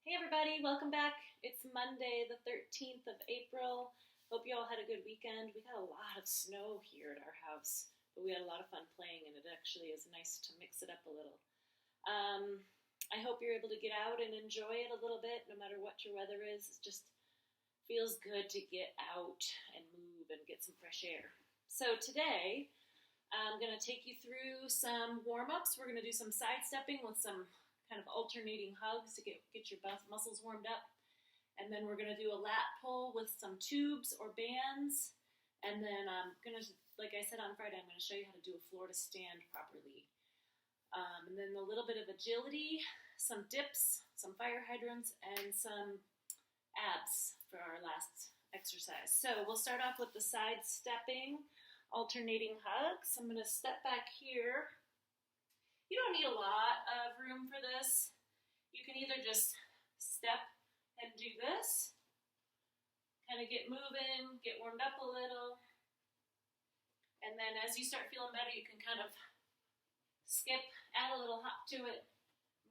Hey everybody, welcome back. It's Monday the 13th of April. Hope you all had a good weekend. We got a lot of snow here at our house, but we had a lot of fun playing and it actually is nice to mix it up a little. I hope you're able to get out and enjoy it a little bit no matter what your weather is. It just feels good to get out and move and get some fresh air. So today I'm going to take you through some warm-ups. We're going to do some sidestepping with some kind of alternating hugs to get your muscles warmed up. And then we're going to do a lat pull with some tubes or bands. And then I'm going to, like I said on Friday, I'm going to show you how to do a floor to stand properly. And then a little bit of agility, some dips, some fire hydrants, and some abs for our last exercise. So we'll start off with the side stepping, alternating hugs. I'm going to step back here. You don't need a lot of room for this. You can either just step and do this, kind of get moving, get warmed up a little, and then as you start feeling better, you can kind of skip, add a little hop to it,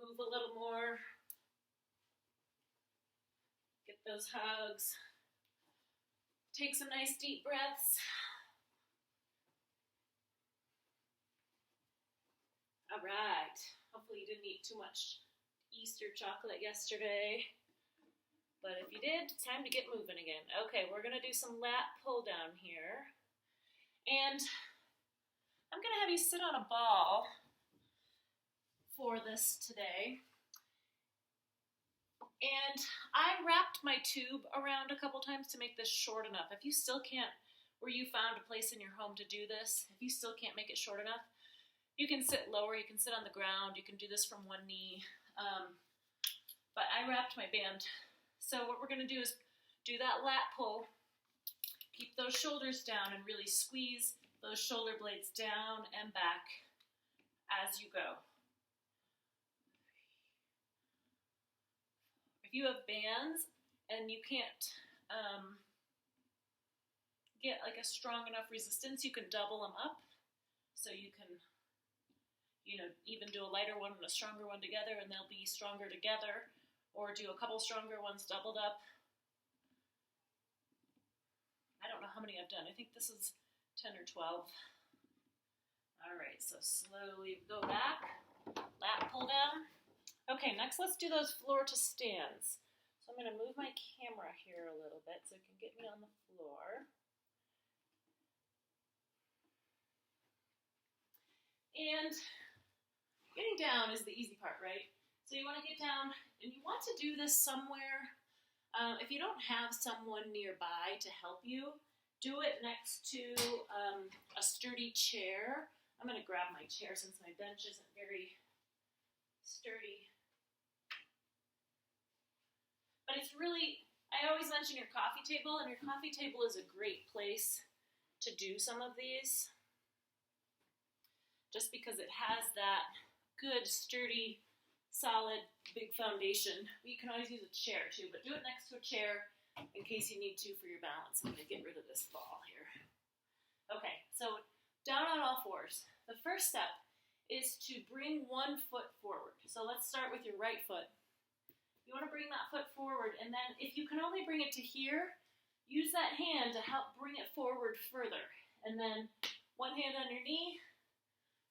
move a little more, get those hugs, take some nice deep breaths. All right, hopefully you didn't eat too much Easter chocolate yesterday, but if you did, it's time to get moving again. Okay, we're gonna do some lat pull down here, and I'm gonna have you sit on a ball for this today. And I wrapped my tube around a couple times to make this short enough. If you still can't, where you found a place in your home to do this, if you still can't make it short enough, you can sit lower, you can sit on the ground, you can do this from one knee, but I wrapped my band. So what we're going to do is do that lat pull, keep those shoulders down and really squeeze those shoulder blades down and back as you go. If you have bands and you can't get like a strong enough resistance, you can double them up so you can even do a lighter one and a stronger one together, and they'll be stronger together, or do a couple stronger ones doubled up. I don't know how many I've done. I think this is 10 or 12. All right, so slowly go back, lat pull down. Okay, next let's do those floor to stands. So I'm going to move my camera here a little bit so it can get me on the floor. And getting down is the easy part, right? So you want to get down, and you want to do this somewhere. If you don't have someone nearby to help you, do it next to a sturdy chair. I'm going to grab my chair since my bench isn't very sturdy. But it's really, I always mention your coffee table, and your coffee table is a great place to do some of these, just because it has that good, sturdy, solid, big foundation. You can always use a chair too, but do it next to a chair in case you need to for your balance. I'm going to get rid of this ball here. Okay, so down on all fours. The first step is to bring one foot forward. So let's start with your right foot. You want to bring that foot forward, and then if you can only bring it to here, use that hand to help bring it forward further. And then one hand on your knee,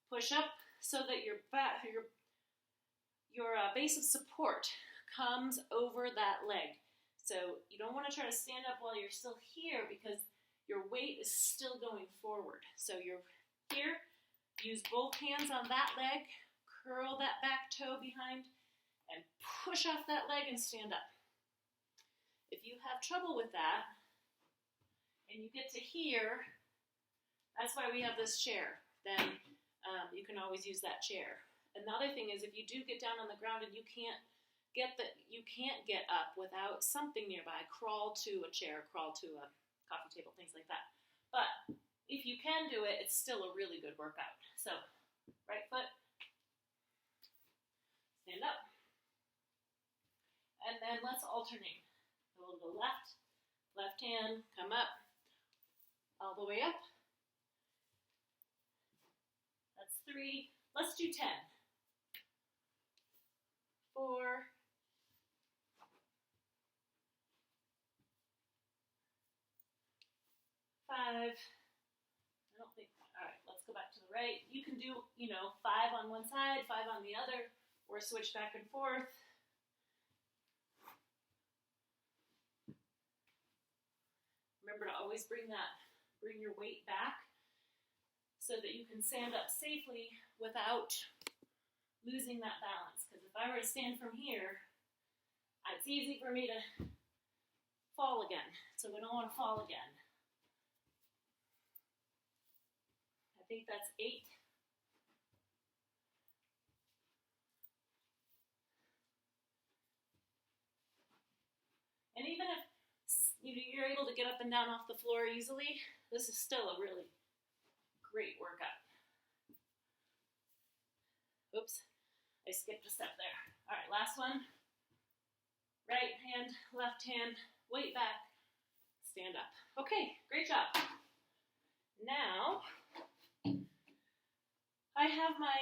push up so that your base of support comes over that leg. So you don't want to try to stand up while you're still here because your weight is still going forward. So you're here, use both hands on that leg, curl that back toe behind, and push off that leg and stand up. If you have trouble with that, and you get to here, that's why we have this chair. Then you can always use that chair. Another thing is if you do get down on the ground and you can't get up without something nearby, crawl to a chair, crawl to a coffee table, things like that. But if you can do it, it's still a really good workout. So right foot, stand up. And then let's alternate. We'll go left hand, come up, all the way up. That's 3. Let's do 10. 4, 5. I don't think, all right, let's go back to the right. You can do, 5 on one side, 5 on the other, or switch back and forth. Remember to always bring your weight back so that you can stand up safely without losing that balance. Because if I were to stand from here, it's easy for me to fall again. So we don't want to fall again. I think that's 8. And even if you're able to get up and down off the floor easily, this is still a really great workout. Oops, I skipped a step there. All right, last one. Right hand, left hand, weight back, stand up. Okay, great job. Now, I have my,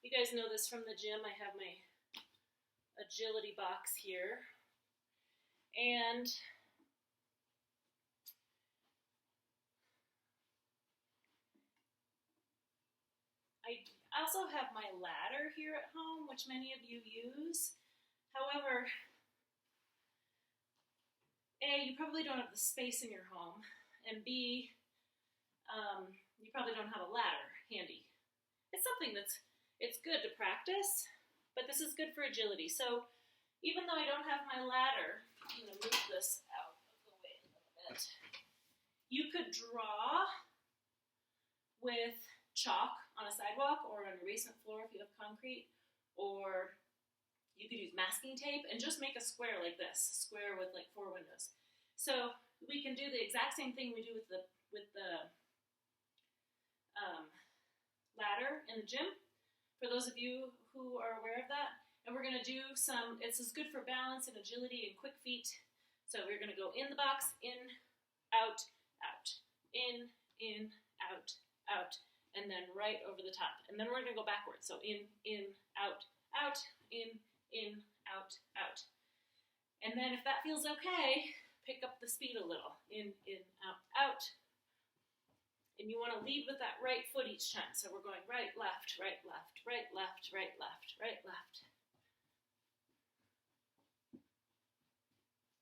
you guys know this from the gym, I have my agility box here. And I also have my ladder here at home, which many of you use. However, A, you probably don't have the space in your home, and B, you probably don't have a ladder handy. It's something it's good to practice, but this is good for agility. So even though I don't have my ladder, I'm going to move this out of the way a little bit. You could draw with chalk on a sidewalk or on a basement floor if you have concrete, or you could use masking tape and just make a square like this, square with like 4 windows. So we can do the exact same thing we do with the ladder in the gym, for those of you who are aware of that. And we're going to do it's as good for balance and agility and quick feet. So we're going to go in the box, in, out, out, in, out, out, and then right over the top. And then we're going to go backwards. So in, out, out, in, out, out. And then if that feels okay, pick up the speed a little. In, out, out. And you want to lead with that right foot each time. So we're going right, left, right, left, right, left, right, left, right, left.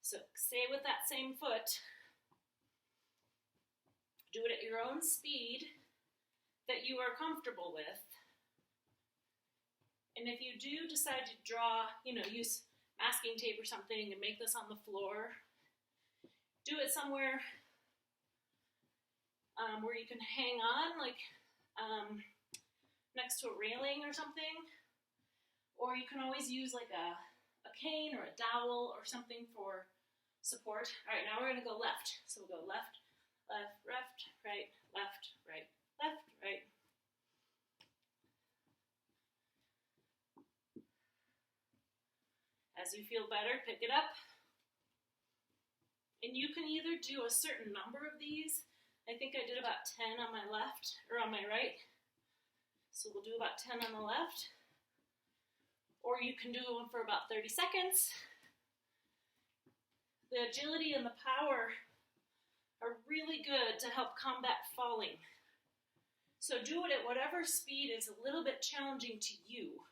So stay with that same foot. Do it at your own speed that you are comfortable with. And if you do decide to draw, use masking tape or something and make this on the floor, do it somewhere where you can hang on, like next to a railing or something. Or you can always use like a cane or a dowel or something for support. All right, now we're going to go left. So we'll go left, left, left, right, left, right, left, right. As you feel better, pick it up. And you can either do a certain number of these. I think I did about 10 on my left, or on my right. So we'll do about 10 on the left. Or you can do one for about 30 seconds. The agility and the power are really good to help combat falling. So do it at whatever speed is a little bit challenging to you.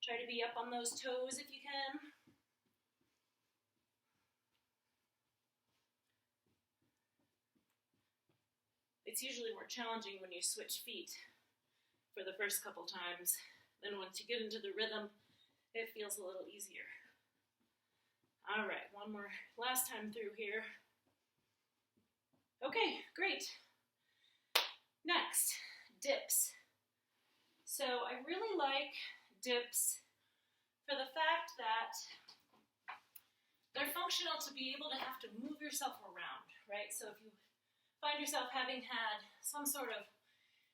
Try to be up on those toes if you can. It's usually more challenging when you switch feet for the first couple times. Then once you get into the rhythm, it feels a little easier. All right, one more last time through here. Okay, great. Next, dips. So I really like dips for the fact that they're functional to be able to have to move yourself around, right? So if you find yourself having had some sort of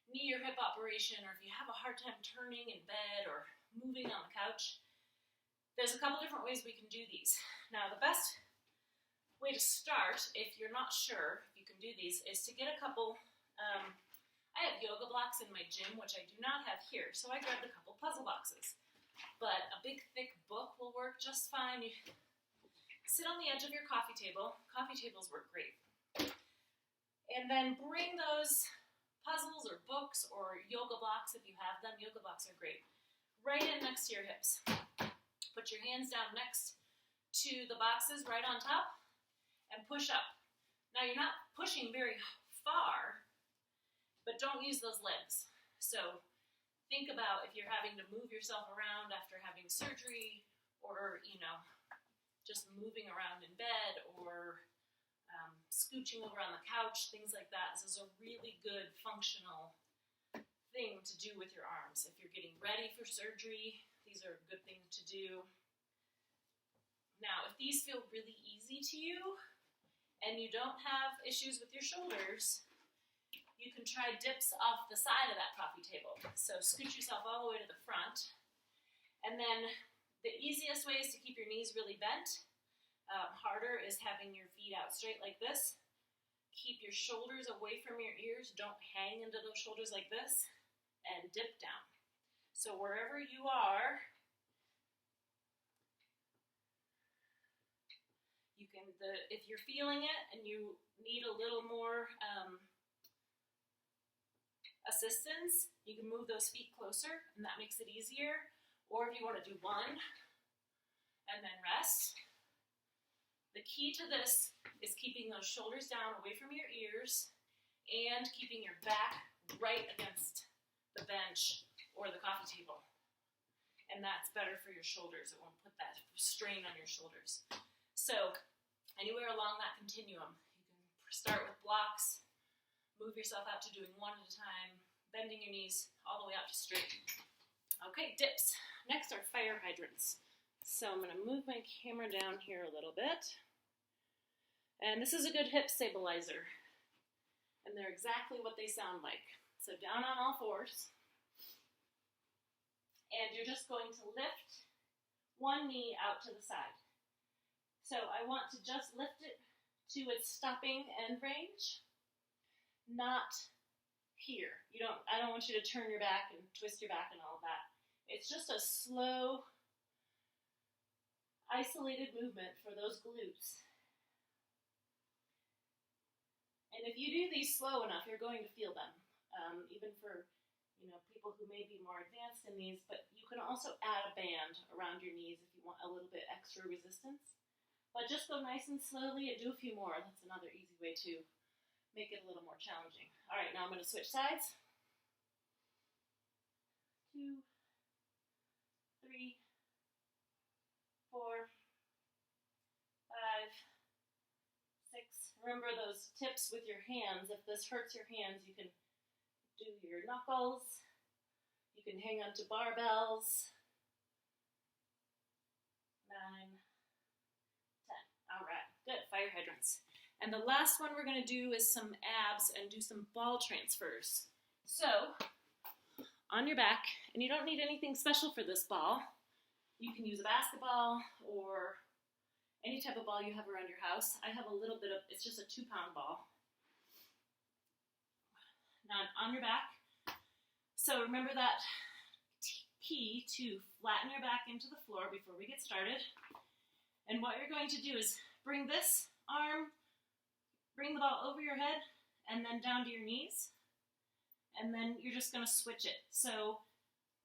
knee or hip operation, or if you have a hard time turning in bed or moving on the couch, there's a couple different ways we can do these. Now, the best way to start, if you're not sure if you can do these, is to get a couple, I have yoga blocks in my gym, which I do not have here, so I grabbed a couple puzzle boxes. But a big, thick book will work just fine. Sit on the edge of your coffee table. Coffee tables work great. And then bring those puzzles or books or yoga blocks, if you have them. Yoga blocks are great. Right in next to your hips. Put your hands down next to the boxes right on top and push up. Now you're not pushing very far, but don't use those legs. So think about if you're having to move yourself around after having surgery, or, you know, just moving around in bed, or scooching over on the couch, things like that. This is a really good functional thing to do with your arms. If you're getting ready for surgery, these are a good thing to do. Now, if these feel really easy to you, and you don't have issues with your shoulders, you can try dips off the side of that coffee table. So scoot yourself all the way to the front. And then the easiest way is to keep your knees really bent. Harder is having your feet out straight like this. Keep your shoulders away from your ears. Don't hang into those shoulders like this. And dip down. So wherever you are, you can, if you're feeling it and you need a little more assistance, you can move those feet closer, and that makes it easier. Or if you want to do one and then rest. The key to this is keeping those shoulders down away from your ears and keeping your back right against the bench or the coffee table. And that's better for your shoulders. It won't put that strain on your shoulders. So anywhere along that continuum, you can start with blocks, move yourself out to doing one at a time, bending your knees all the way out to straight. Okay, dips. Next are fire hydrants. So I'm going to move my camera down here a little bit. And this is a good hip stabilizer. And they're exactly what they sound like. So down on all fours. And you're just going to lift one knee out to the side. So I want to just lift it to its stopping end range, not here. I don't want you to turn your back and twist your back and all of that. It's just a slow, isolated movement for those glutes. And if you do these slow enough, you're going to feel them, even for people who may be more advanced in these, but you can also add a band around your knees if you want a little bit extra resistance. But just go nice and slowly and do a few more. That's another easy way to make it a little more challenging. All right, now I'm going to switch sides. 2, 3, 4, 5, 6. Remember those tips with your hands. If this hurts your hands, you can do your knuckles. You can hang on to barbells. 9, 10. All right, good. Fire hydrants. And the last one we're going to do is some abs and do some ball transfers. So, on your back, and you don't need anything special for this ball. You can use a basketball or any type of ball you have around your house. I have a little bit of, it's just a 2-pound ball. Now on your back. So remember that key to flatten your back into the floor before we get started. And what you're going to do is bring this arm, bring the ball over your head, and then down to your knees. And then you're just going to switch it. So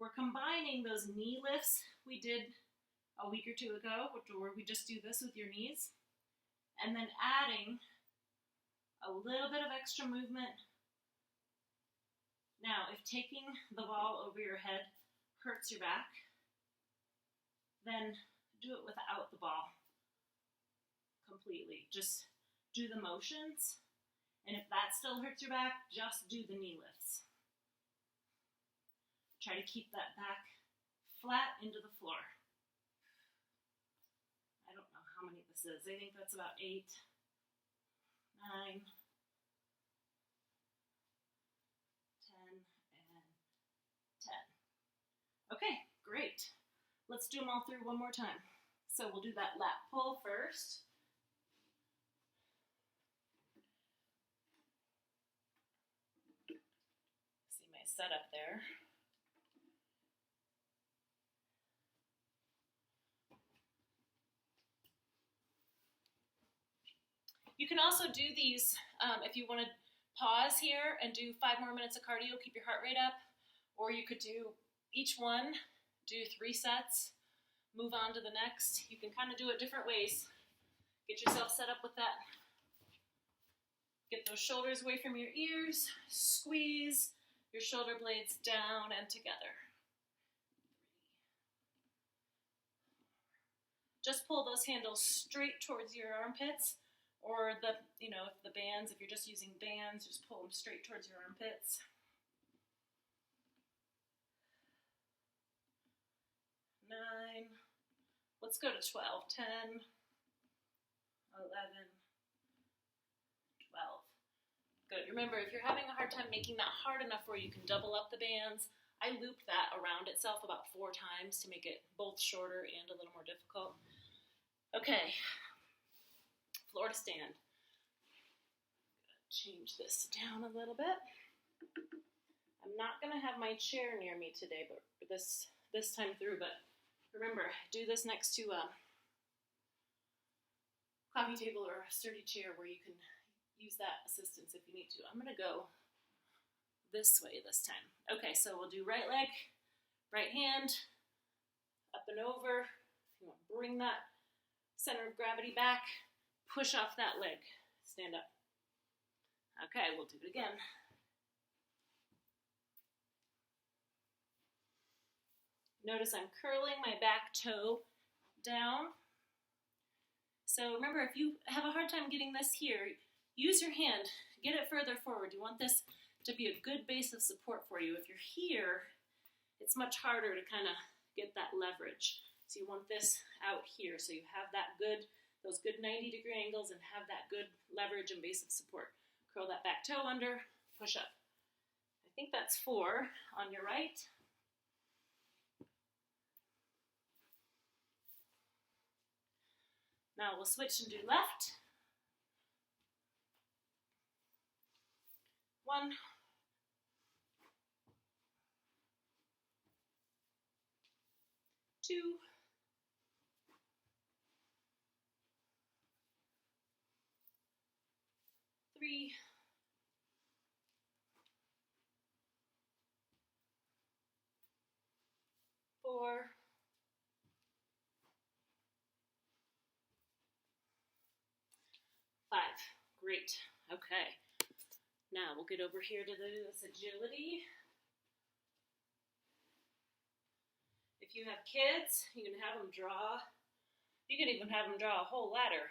we're combining those knee lifts we did a week or 2 ago, where we just do this with your knees, and then adding a little bit of extra movement. Now, if taking the ball over your head hurts your back, then do it without the ball completely. Just do the motions, and if that still hurts your back, just do the knee lifts. Try to keep that back flat into the floor. I don't know how many this is. I think that's about 8, 9, 10, and 10. Okay, great. Let's do them all through one more time. So we'll do that lat pull first. See my setup there. You can also do these if you want to pause here and do 5 more minutes of cardio, keep your heart rate up, or you could do each one, do 3 sets, move on to the next. You can kind of do it different ways. Get yourself set up with that. Get those shoulders away from your ears, squeeze your shoulder blades down and together. Just pull those handles straight towards your armpits, or if the bands, if you're just using bands, just pull them straight towards your armpits. 9, let's go to 12, 10, 11, 12. Good. Remember, if you're having a hard time making that hard enough where you can double up the bands, I looped that around itself about 4 times to make it both shorter and a little more difficult. Okay, floor to stand. Change this down a little bit. I'm not going to have my chair near me today, but this time through. But remember, do this next to a coffee table or a sturdy chair where you can use that assistance if you need to. I'm going to go this way this time. Okay, so we'll do right leg, right hand, up and over. You want to bring that center of gravity back, push off that leg, stand up. Okay, we'll do it again. Notice I'm curling my back toe down. So remember, if you have a hard time getting this here, use your hand, get it further forward. You want this to be a good base of support for you. If you're here, it's much harder to kind of get that leverage. So you want this out here, so you have those good 90-degree angles and have that good leverage and base of support. Curl that back toe under, push up. I think that's 4 on your right. Now we'll switch and do left. 1, 2, 3, 4, 5. Great. Okay. Now we'll get over here to this agility. If you have kids, you can have them draw. You can even have them draw a whole ladder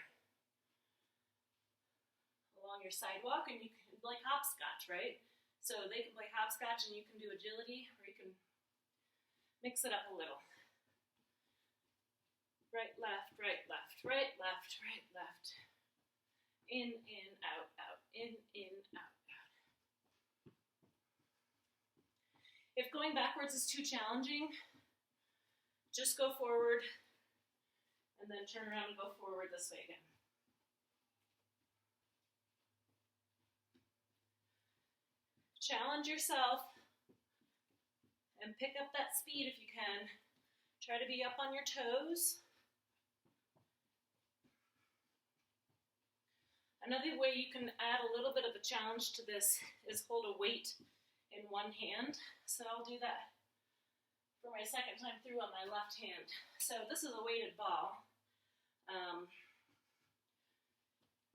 along your sidewalk, and you can like hopscotch, right? So they can play hopscotch and you can do agility, or you can mix it up a little. Right, left, right, left, right, left, right, left. In, out, out, in, out, out. If going backwards is too challenging, just go forward and then turn around and go forward this way again. Challenge yourself and pick up that speed if you can. Try to be up on your toes. Another way you can add a little bit of a challenge to this is hold a weight in one hand. So I'll do that for my second time through on my left hand. So this is a weighted ball,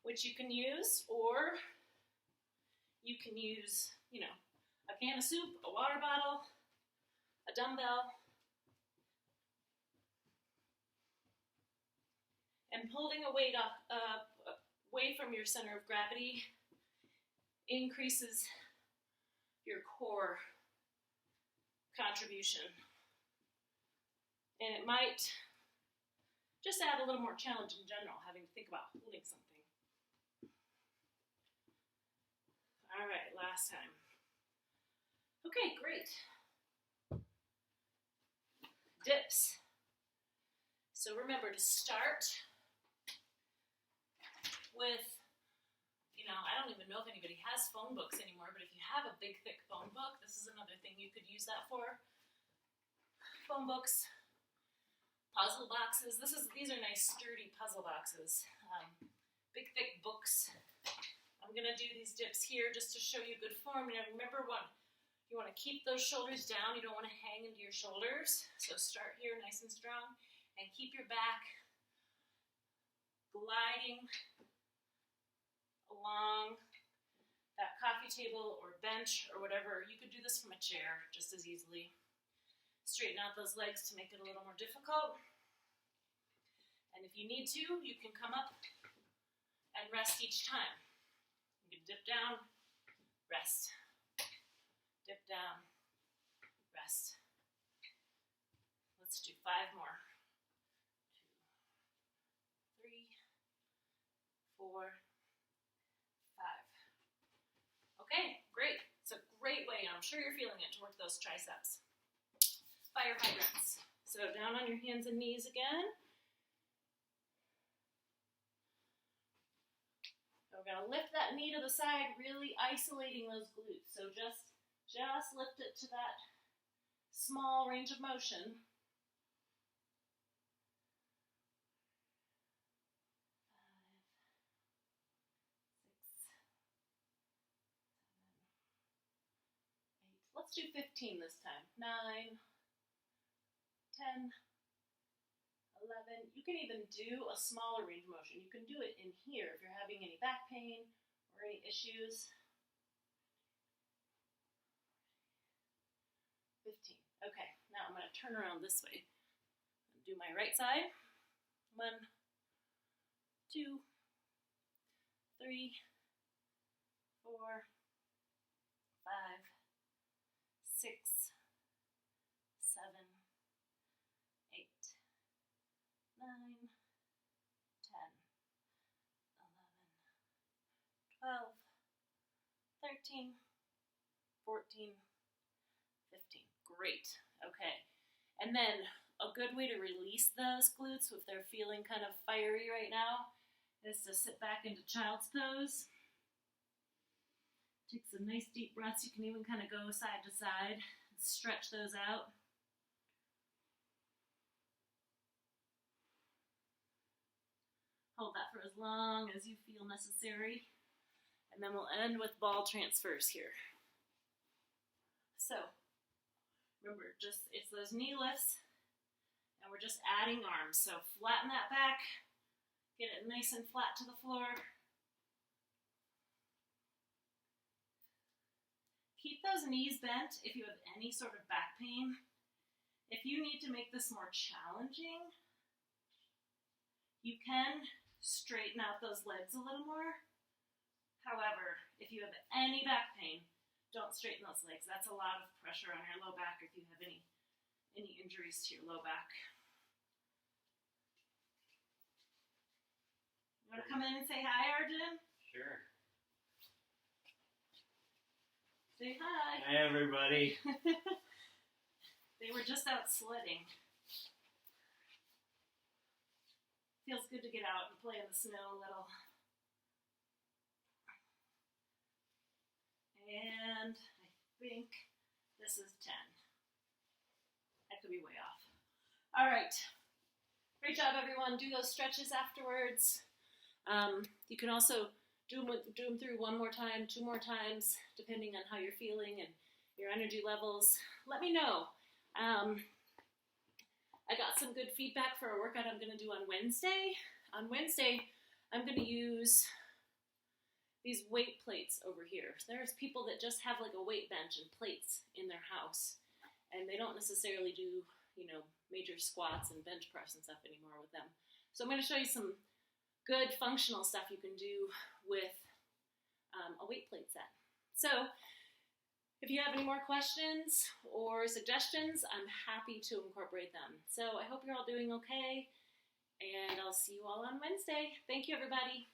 which you can use, or you can use, a can of soup, a water bottle, a dumbbell, and holding a weight up away from your center of gravity increases your core contribution. And it might just add a little more challenge in general, having to think about holding something. All right, last time. Okay, great. Dips. So remember to start with, I don't even know if anybody has phone books anymore, but if you have a big, thick phone book, this is another thing you could use that for. Phone books, puzzle boxes. These are nice, sturdy puzzle boxes. big thick books. I'm gonna do these dips here just to show you good form. Now remember, you want to keep those shoulders down. You don't want to hang into your shoulders. So start here nice and strong and keep your back gliding along that coffee table or bench or whatever. You could do this from a chair just as easily. Straighten out those legs to make it a little more difficult. And if you need to, you can come up and rest each time. You can dip down, rest. Dip down, rest. Let's do 5 more. 2, 3, 4, 5. Okay, great. It's a great way, and I'm sure you're feeling it, to work those triceps. Fire hydrants. So down on your hands and knees again. We're gonna lift that knee to the side, really isolating those glutes. So just lift it to that small range of motion. 5, 6, 7, 8. Let's do 15 this time. 9, 10, 11. You can even do a smaller range of motion. You can do it in here if you're having any back pain or any issues. 15. Okay, now I'm going to turn around this way and do my right side. 1, 2, 3, 4, 5, 6, 7, 8, 9, 10, 11, 12, 13, 14, 15. Great. Okay. And then a good way to release those glutes if they're feeling kind of fiery right now is to sit back into child's pose. Take some nice deep breaths. You can even kind of go side to side and stretch those out. Hold that for as long as you feel necessary. And then we'll end with ball transfers here. So, remember, it's those knee lifts, and we're just adding arms. So flatten that back, get it nice and flat to the floor. Keep those knees bent if you have any sort of back pain. If you need to make this more challenging, you can straighten out those legs a little more. However, if you have any back pain, don't straighten those legs. That's a lot of pressure on your low back if you have any injuries to your low back. You want to come in and say hi, Arjun? Sure. Say hi. Hi, everybody. They were just out sledding. Feels good to get out and play in the snow a little. And I think this is 10. I could be way off. All right. Great job, everyone. Do those stretches afterwards. You can also do them through 1 more time, 2 more times, depending on how you're feeling and your energy levels. Let me know. I got some good feedback for a workout I'm going to do on Wednesday. On Wednesday, I'm going to use these weight plates over here. There's people that just have like a weight bench and plates in their house, and they don't necessarily do, major squats and bench press and stuff anymore with them. So I'm going to show you some good functional stuff you can do with a weight plate set. So if you have any more questions or suggestions, I'm happy to incorporate them. So I hope you're all doing okay, and I'll see you all on Wednesday. Thank you, everybody.